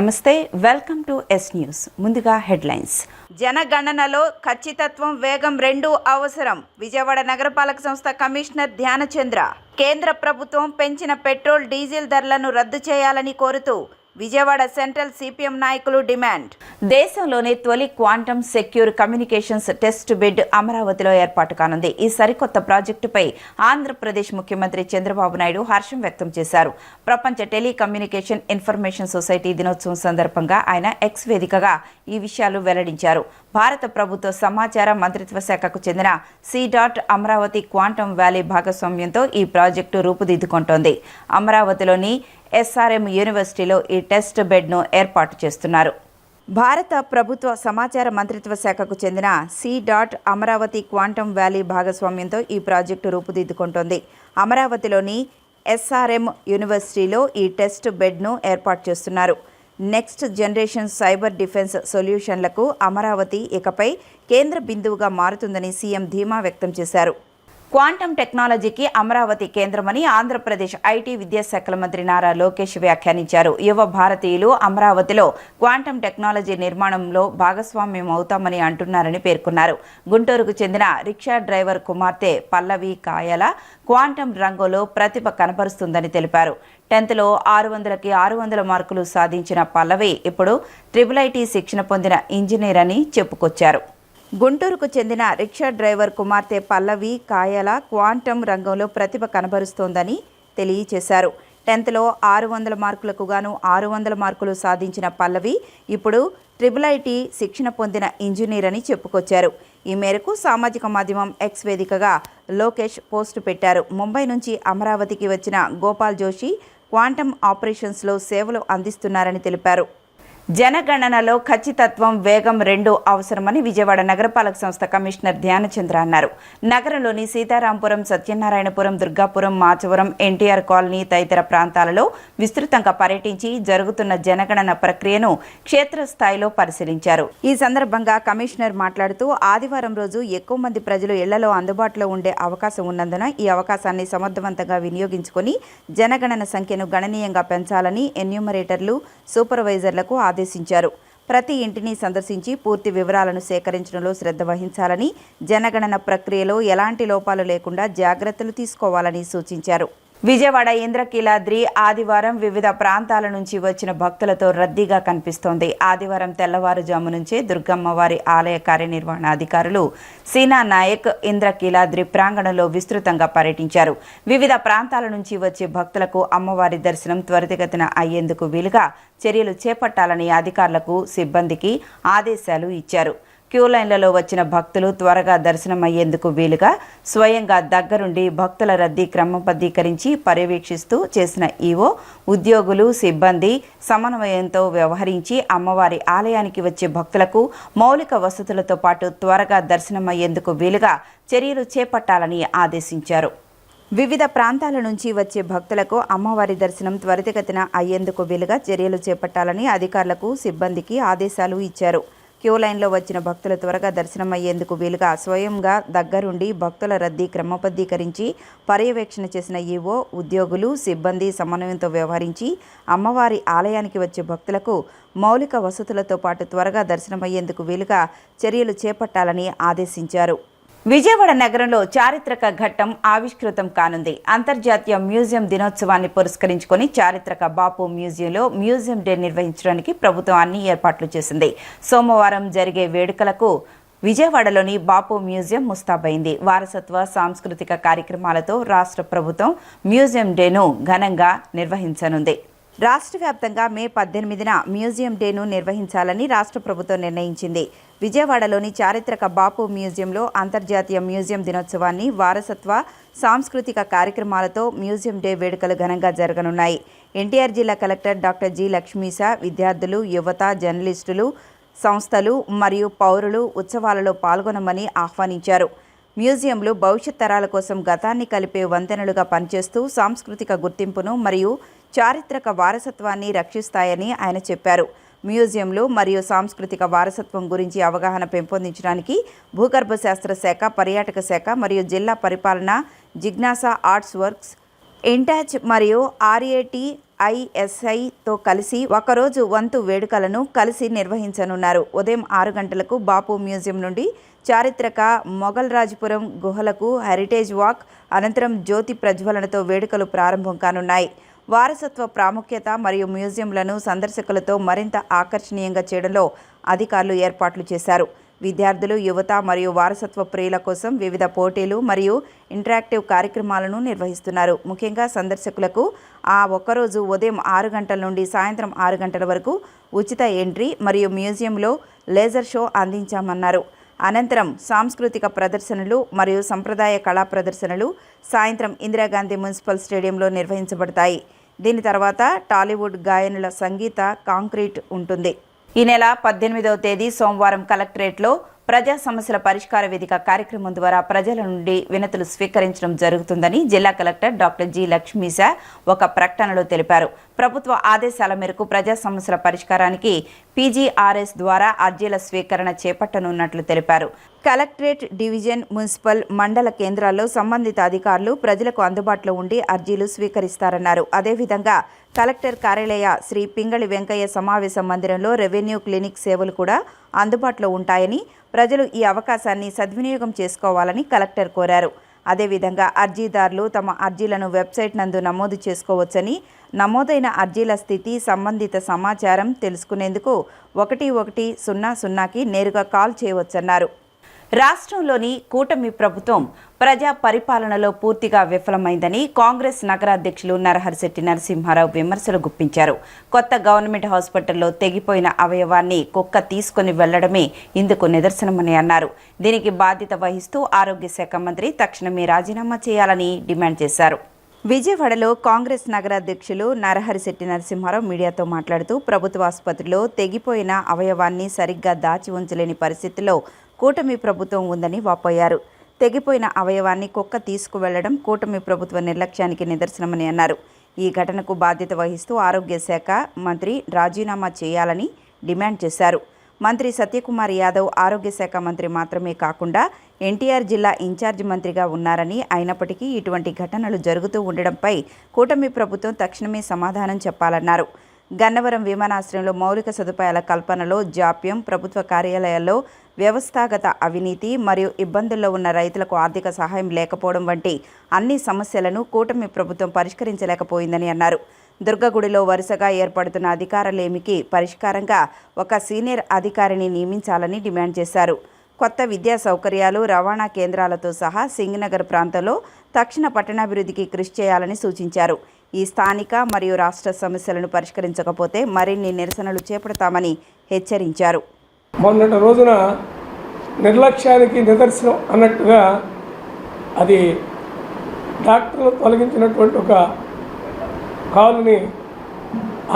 నమస్తే, welcome to yes news. ముందుగా headlines. జనగణనలో ఖచ్చితత్వం, వేగం రెండూ అవసరం. విజయవాడ నగరపాలక సంస్థ కమిషనర్ ధ్యానచంద్ర. కేంద్ర ప్రభుత్వం పెంచిన పెట్రోల్, డీజిల్ ధరలను రద్దు చేయాలని కోరుతూ విజయవాడ సెంట్రల్ సిపిఎం నాయకులు డిమాండ్. దేశంలోని తొలి quantum secure communications test bed అమరావతిలో ఏర్పాటు కానుంది. ఈ సరికొత్త ప్రాజెక్టుపై ఆంధ్రప్రదేశ్ ముఖ్యమంత్రి చంద్రబాబు నాయుడు హర్షం వ్యక్తం చేశారు. ప్రపంచ టెలికమ్యూనికేషన్ ఇన్ఫర్మేషన్ సొసైటీ దినోత్సవం సందర్భంగా ఆయన ఎక్స్ వేదికగా ఈ విషయాలు వెల్లడించారు. భారత ప్రభుత్వ సమాచార మంత్రిత్వ శాఖకు చెందిన అమరావతి క్వాంటమ్ వ్యాలీ భాగస్వామ్యంతో ఈ ప్రాజెక్టు రూపుదిద్దుకుంటోంది. అమరావతిలోని ఎస్ఆర్ఎం యూనివర్సిటీలో ఈ టెస్ట్ బెడ్ను ఏర్పాటు చేస్తున్నారు. భారత ప్రభుత్వ సమాచార మంత్రిత్వ శాఖకు చెందిన అమరావతి క్వాంటమ్ వ్యాలీ భాగస్వామ్యంతో ఈ ప్రాజెక్టు రూపుదిద్దుకుంటోంది. అమరావతిలోని ఎస్ఆర్ఎం యూనివర్సిటీలో ఈ టెస్ట్ బెడ్ను ఏర్పాటు చేస్తున్నారు. నెక్స్ట్ జనరేషన్ సైబర్ డిఫెన్స్ సొల్యూషన్లకు అమరావతి ఇకపై కేంద్ర బిందువుగా మారుతుందని సీఎం ధీమా వ్యక్తం చేశారు. క్వాంటమ్ టెక్నాలజీకి అమరావతి కేంద్రమని ఆంధ్రప్రదేశ్ ఐటీ విద్యాశాఖల మంత్రి నారా లోకేష్ వ్యాఖ్యానించారు. యువ భారతీయులు అమరావతిలో క్వాంటమ్ టెక్నాలజీ నిర్మాణంలో భాగస్వామ్యం అవుతామని అంటున్నారని పేర్కొన్నారు. గుంటూరుకు చెందిన రిక్షా డ్రైవర్ కుమార్తె పల్లవి కాయల క్వాంటమ్ రంగంలో ప్రతిభ కనబరుస్తుందని తెలిపారు. 10th 600కి 600 మార్కులు సాధించిన పల్లవి ఇప్పుడు IIIT శిక్షణ పొందిన ఇంజనీర్ అని చెప్పుకొచ్చారు. గుంటూరుకు చెందిన రిక్షా డ్రైవర్ కుమార్తె పల్లవి కాయల క్వాంటమ్ రంగంలో ప్రతిభ కనబరుస్తోందని తెలియచేశారు. 10th 600 మార్కులకు గాను 600 మార్కులు సాధించిన పల్లవి ఇప్పుడు IIIT శిక్షణ పొందిన ఇంజనీర్ అని చెప్పుకొచ్చారు. ఈ మేరకు సామాజిక మాధ్యమం ఎక్స్ వేదికగా లోకేష్ పోస్టు పెట్టారు. ముంబై నుంచి అమరావతికి వచ్చిన గోపాల్ జోషి క్వాంటమ్ ఆపరేషన్స్లో సేవలు అందిస్తున్నారని తెలిపారు. జనగణనలో ఖచ్చితత్వం, వేగం రెండూ అవసరమని విజయవాడ నగరపాలక సంస్థ కమిషనర్ ధ్యానచంద్ర అన్నారు. నగరంలోని సీతారాంపురం, సత్యనారాయణపురం, దుర్గాపురం, మాచవరం, ఎన్టీఆర్ కాలనీ తదితర ప్రాంతాలలో విస్తృతంగా పర్యటించి జరుగుతున్న జనగణన ప్రక్రియను క్షేత్రస్థాయిలో పరిశీలించారు. ఈ సందర్భంగా కమిషనర్ మాట్లాడుతూ ఆదివారం రోజు ఎక్కువ మంది ప్రజలు ఇళ్లలో అందుబాటులో ఉండే అవకాశం ఉన్నందున ఈ అవకాశాన్ని సమర్థవంతంగా వినియోగించుకొని జనగణన సంఖ్యను గణనీయంగా పెంచాలని ఎన్యూమరేటర్లు, సూపర్వైజర్లకు ఆదేశించారు. ప్రతి ఇంటిని సందర్శించి పూర్తి వివరాలను సేకరించడంలో శ్రద్ధ వహించాలని, జనగణన ప్రక్రియలో ఎలాంటి లోపాలు లేకుండా జాగ్రత్తలు తీసుకోవాలని సూచించారు. విజయవాడ ఇంద్రకీలాద్రి ఆదివారం వివిధ ప్రాంతాల నుంచి వచ్చిన భక్తులతో రద్దీగా కనిపిస్తోంది. ఆదివారం తెల్లవారుజాము నుంచే దుర్గమ్మవారి ఆలయ కార్యనిర్వహణాధికారులు సీనా నాయక్ ఇంద్రకీలాద్రి ప్రాంగణంలో విస్తృతంగా పర్యటించారు. వివిధ ప్రాంతాల నుంచి వచ్చే భక్తులకు అమ్మవారి దర్శనం త్వరితగతిన అయ్యేందుకు వీలుగా చర్యలు చేపట్టాలని అధికారులకు, సిబ్బందికి ఆదేశాలు ఇచ్చారు. క్యూ లైన్లలో వచ్చిన భక్తులు త్వరగా దర్శనమయ్యేందుకు వీలుగా స్వయంగా దగ్గరుండి భక్తుల రద్దీ క్రమబద్ధీకరించి పర్యవేక్షిస్తూ చేసిన ఈవో, ఉద్యోగులు, సిబ్బంది సమన్వయంతో వ్యవహరించి అమ్మవారి ఆలయానికి వచ్చే భక్తులకు మౌలిక వసతులతో పాటు త్వరగా దర్శనమయ్యేందుకు వీలుగా చర్యలు చేపట్టాలని ఆదేశించారు. వివిధ ప్రాంతాల నుంచి వచ్చే భక్తులకు అమ్మవారి దర్శనం త్వరితగతిన అయ్యేందుకు వీలుగా చర్యలు చేపట్టాలని అధికారులకు, సిబ్బందికి ఆదేశాలు ఇచ్చారు. క్యూ లైన్లో వచ్చిన భక్తులు త్వరగా దర్శనమయ్యేందుకు వీలుగా స్వయంగా దగ్గరుండి భక్తుల రద్దీ క్రమబద్ధీకరించి పర్యవేక్షణ చేసిన ఈవో, ఉద్యోగులు, సిబ్బంది సమన్వయంతో వ్యవహరించి అమ్మవారి ఆలయానికి వచ్చే భక్తులకు మౌలిక వసతులతో పాటు త్వరగా దర్శనమయ్యేందుకు వీలుగా చర్యలు చేపట్టాలని ఆదేశించారు. విజయవాడ నగరంలో చారిత్రక ఘట్టం ఆవిష్కృతం కానుంది. అంతర్జాతీయ మ్యూజియం దినోత్సవాన్ని పురస్కరించుకొని చారిత్రక బాపు మ్యూజియంలో మ్యూజియం డే నిర్వహించడానికి ప్రభుత్వం అన్ని ఏర్పాట్లు చేసింది. సోమవారం జరిగే వేడుకలకు విజయవాడలోని బాపు మ్యూజియం ముస్తాబైంది. వారసత్వ, సాంస్కృతిక కార్యక్రమాలతో రాష్ట్ర ప్రభుత్వం మ్యూజియం డేను ఘనంగా నిర్వహించనుంది. రాష్ట్ర వ్యాప్తంగా మే 18న మ్యూజియం డేను నిర్వహించాలని రాష్ట్ర ప్రభుత్వం నిర్ణయించింది. విజయవాడలోని చారిత్రక బాపు మ్యూజియంలో అంతర్జాతీయ మ్యూజియం దినోత్సవాన్ని, వారసత్వ, సాంస్కృతిక కార్యక్రమాలతో మ్యూజియం డే వేడుకలు ఘనంగా జరగనున్నాయి. ఎన్టీఆర్ జిల్లా కలెక్టర్ డాక్టర్ జి. లక్ష్మీశ విద్యార్థులు, యువత, జర్నలిస్టులు, సంస్థలు మరియు పౌరులు ఉత్సవాలలో పాల్గొనమని ఆహ్వానించారు. మ్యూజియంలు భవిష్యత్ తరాల కోసం గతాన్ని కలిపే వంతెనలుగా పనిచేస్తూ సాంస్కృతిక గుర్తింపును మరియు చారిత్రక వారసత్వాన్ని రక్షిస్తాయని ఆయన చెప్పారు. మ్యూజియంలు మరియు సాంస్కృతిక వారసత్వం గురించి అవగాహన పెంపొందించడానికి భూగర్భ శాస్త్ర శాఖ, పర్యాటక శాఖ మరియు జిల్లా పరిపాలన, జిజ్ఞాస ఆర్ట్స్ వర్క్స్, ఇంటాచ్ మరియు RAT ఐఎస్ఐతో కలిసి ఒకరోజు వంతు వేడుకలను కలిసి నిర్వహించనున్నారు. ఉదయం 6 గంటలకు బాపు మ్యూజియం నుండి చారిత్రక మొఘల్ రాజ్పురం గుహలకు హెరిటేజ్ వాక్, అనంతరం జ్యోతి ప్రజ్వలనతో వేడుకలు ప్రారంభం కానున్నాయి. వారసత్వ ప్రాముఖ్యత మరియు మ్యూజియంలను సందర్శకులతో మరింత ఆకర్షణీయంగా చేయడంలో అధికారులు ఏర్పాట్లు చేశారు. విద్యార్థులు, యువత మరియు వారసత్వ ప్రియుల కోసం వివిధ పోటీలు మరియు ఇంటరాక్టివ్ కార్యక్రమాలను నిర్వహిస్తున్నారు. ముఖ్యంగా సందర్శకులకు ఆ ఒక్కరోజు ఉదయం 6 గంటల నుండి సాయంత్రం 6 గంటల వరకు ఉచిత ఎంట్రీ మరియు మ్యూజియంలో లేజర్ షో అందించామన్నారు. అనంతరం సాంస్కృతిక ప్రదర్శనలు మరియు సంప్రదాయ కళా ప్రదర్శనలు సాయంత్రం ఇందిరాగాంధీ మున్సిపల్ స్టేడియంలో నిర్వహించబడతాయి. దీని తర్వాత టాలీవుడ్ గాయనుల సంగీత కాంక్రీట్ ఉంటుంది. ఈ నెల 18వ తేదీ సోమవారం కలెక్టరేట్లో ప్రజా సమస్యల పరిష్కార వేదిక కార్యక్రమం ద్వారా ప్రజల నుండి వినతులు స్వీకరించడం జరుగుతుందని జిల్లా కలెక్టర్ డాక్టర్ జి. లక్ష్మీశా ఒక ప్రకటనలో తెలిపారు. ప్రభుత్వ ఆదేశాల మేరకు ప్రజా సమస్యల పరిష్కారానికి పీజీఆర్ఎస్ ద్వారా అర్జీల స్వీకరణ చేపట్టనున్నట్లు తెలిపారు. కలెక్టరేట్, డివిజన్, మున్సిపల్, మండల కేంద్రాల్లో సంబంధిత అధికారులు ప్రజలకు అందుబాటులో ఉండి అర్జీలు స్వీకరిస్తారన్నారు. అదేవిధంగా కలెక్టర్ కార్యాలయ శ్రీ పింగళి వెంకయ్య సమావేశ మందిరంలో రెవెన్యూ క్లినిక్ సేవలు కూడా అందుబాటులో ఉంటాయని, ప్రజలు ఈ అవకాశాన్ని సద్వినియోగం చేసుకోవాలని కలెక్టర్ కోరారు. అదేవిధంగా అర్జీదారులు తమ అర్జీలను వెబ్సైట్ నందు నమోదు చేసుకోవచ్చని, నమోదైన అర్జీల స్థితి, సంబంధిత సమాచారం తెలుసుకునేందుకు 1100కి నేరుగా కాల్ చేయవచ్చన్నారు. రాష్ట్రంలోని కూటమి ప్రభుత్వం ప్రజా పరిపాలనలో పూర్తిగా విఫలమైందని కాంగ్రెస్ నగర అధ్యక్షులు నరహరిశెట్టి నరసింహారావు విమర్శలు గుప్పించారు. కొత్త గవర్నమెంట్ హాస్పిటల్లో తెగిపోయిన అవయవాన్ని కుక్క తీసుకుని వెళ్లడమే ఇందుకు నిదర్శనమని అన్నారు. దీనికి బాధ్యత వహిస్తూ ఆరోగ్య శాఖ మంత్రి తక్షణమే రాజీనామా చేయాలని డిమాండ్ చేశారు. విజయవాడలో కాంగ్రెస్ నగర అధ్యక్షులు నరహరిశెట్టి నరసింహారావు మీడియాతో మాట్లాడుతూ ప్రభుత్వ ఆసుపత్రిలో తెగిపోయిన అవయవాన్ని సరిగ్గా దాచి ఉంచలేని పరిస్థితిలో కూటమి ప్రభుత్వం ఉందని వాపోయారు. తెగిపోయిన అవయవాన్ని కుక్క తీసుకువెళ్లడం కూటమి ప్రభుత్వ నిర్లక్ష్యానికి నిదర్శనమని అన్నారు. ఈ ఘటనకు బాధ్యత వహిస్తూ ఆరోగ్య శాఖ మంత్రి రాజీనామా చేయాలని డిమాండ్ చేశారు. మంత్రి సత్యకుమార్ యాదవ్ ఆరోగ్య శాఖ మంత్రి మాత్రమే కాకుండా ఎన్టీఆర్ జిల్లా ఇన్ఛార్జి మంత్రిగా ఉన్నారని, అయినప్పటికీ ఇటువంటి ఘటనలు జరుగుతూ ఉండడంపై కూటమి ప్రభుత్వం తక్షణమే సమాధానం చెప్పాలన్నారు. గన్నవరం విమానాశ్రయంలో మౌలిక సదుపాయాల కల్పనలో జాప్యం, ప్రభుత్వ కార్యాలయాల్లో వ్యవస్థాగత అవినీతి మరియు ఇబ్బందుల్లో ఉన్న రైతులకు ఆర్థిక సహాయం లేకపోవడం వంటి అన్ని సమస్యలను కూటమి ప్రభుత్వం పరిష్కరించలేకపోయిందని అన్నారు. దుర్గగుడిలో వరుసగా ఏర్పడుతున్న అధికారలేమికి పరిష్కారంగా ఒక సీనియర్ అధికారిని నియమించాలని డిమాండ్ చేశారు. కొత్త విద్యా సౌకర్యాలు, రవాణా కేంద్రాలతో సహా సింగనగర్ ప్రాంతంలో తక్షణ పట్టణాభివృద్ధికి కృషి చేయాలని సూచించారు. ఈ స్థానిక మరియు రాష్ట్ర సమస్యలను పరిష్కరించకపోతే మరిన్ని నిరసనలు చేపడతామని హెచ్చరించారు. మొన్నటి రోజున నిర్లక్ష్యానికి నిదర్శనం అన్నట్టుగా అది డాక్టర్లు తొలగించినటువంటి ఒక కాలుని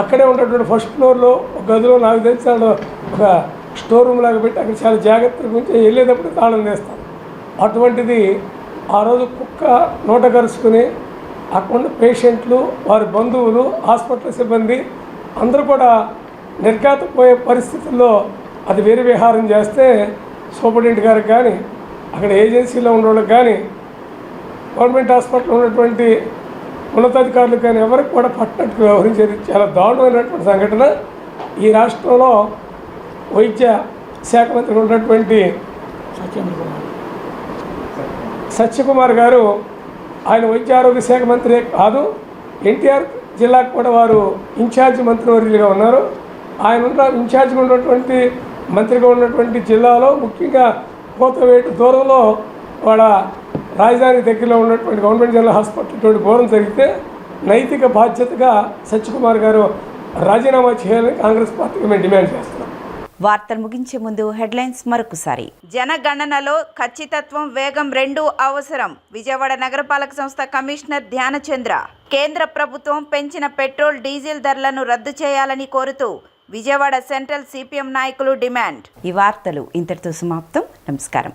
అక్కడే ఉన్నటువంటి ఫస్ట్ ఫ్లోర్లో ఒక గదిలో నాకు తెలిసి ఒక స్టోర్ రూమ్ లాగా పెట్టి అక్కడ చాలా జాగ్రత్తగా గురించి వెళ్ళేటప్పుడు తాళం వేస్తాం. అటువంటిది ఆ రోజు కుక్క నోట కరుచుకుని అక్కడ పేషెంట్లు, వారి బంధువులు, హాస్పిటల్ సిబ్బంది అందరూ కూడా నిర్ఘాతపోయే పరిస్థితుల్లో అది వేరు విహారం చేస్తే సూపరింటెండెంట్ గారికి కానీ, అక్కడ ఏజెన్సీలో ఉన్న వాళ్ళకి కానీ, గవర్నమెంట్ హాస్పిటల్లో ఉన్నటువంటి ఉన్నతాధికారులకు కానీ ఎవరికి కూడా పట్టినట్టు వ్యవహరించేది చాలా దారుణమైనటువంటి సంఘటన. ఈ రాష్ట్రంలో వైద్య శాఖ మంత్రి ఉన్నటువంటి సత్యకుమార్ గారు, ఆయన వైద్య ఆరోగ్య శాఖ మంత్రి కాదు, ఎన్టీఆర్ జిల్లాకు కూడా వారు ఇన్ఛార్జి మంత్రివర్యులుగా ఉన్నారు. ఆయన ఇన్ఛార్జిగా ఉన్నటువంటి మంత్రిగా ఉన్నటువంటి జిల్లాలో ముఖ్యంగా కోతవేటు దూరంలో వాళ్ళ రాజధాని దగ్గరలో ఉన్నటువంటి గవర్నమెంట్ జనరల్ హాస్పిటల్ ఇటువంటి ఘోరం జరిగితే నైతిక బాధ్యతగా సత్యకుమార్ గారు రాజీనామా చేయాలని కాంగ్రెస్ పార్టీకి మేము డిమాండ్ చేస్తున్నాం. వార్తలు ముగించే ముందు హెడ్లైన్స్ మరొకసారి. జనగణనలో ఖచ్చితత్వం, వేగం రెండూ అవసరం. విజయవాడ నగరపాలక సంస్థ కమిషనర్ ధ్యానచంద్ర. కేంద్ర ప్రభుత్వం పెంచిన పెట్రోల్, డీజిల్ ధరలను రద్దు చేయాలని కోరుతూ విజయవాడ సెంట్రల్ సిపిఎం నాయకులు డిమాండ్. ఈ వార్తలు ఇంతటితో సమాప్తం. నమస్కారం.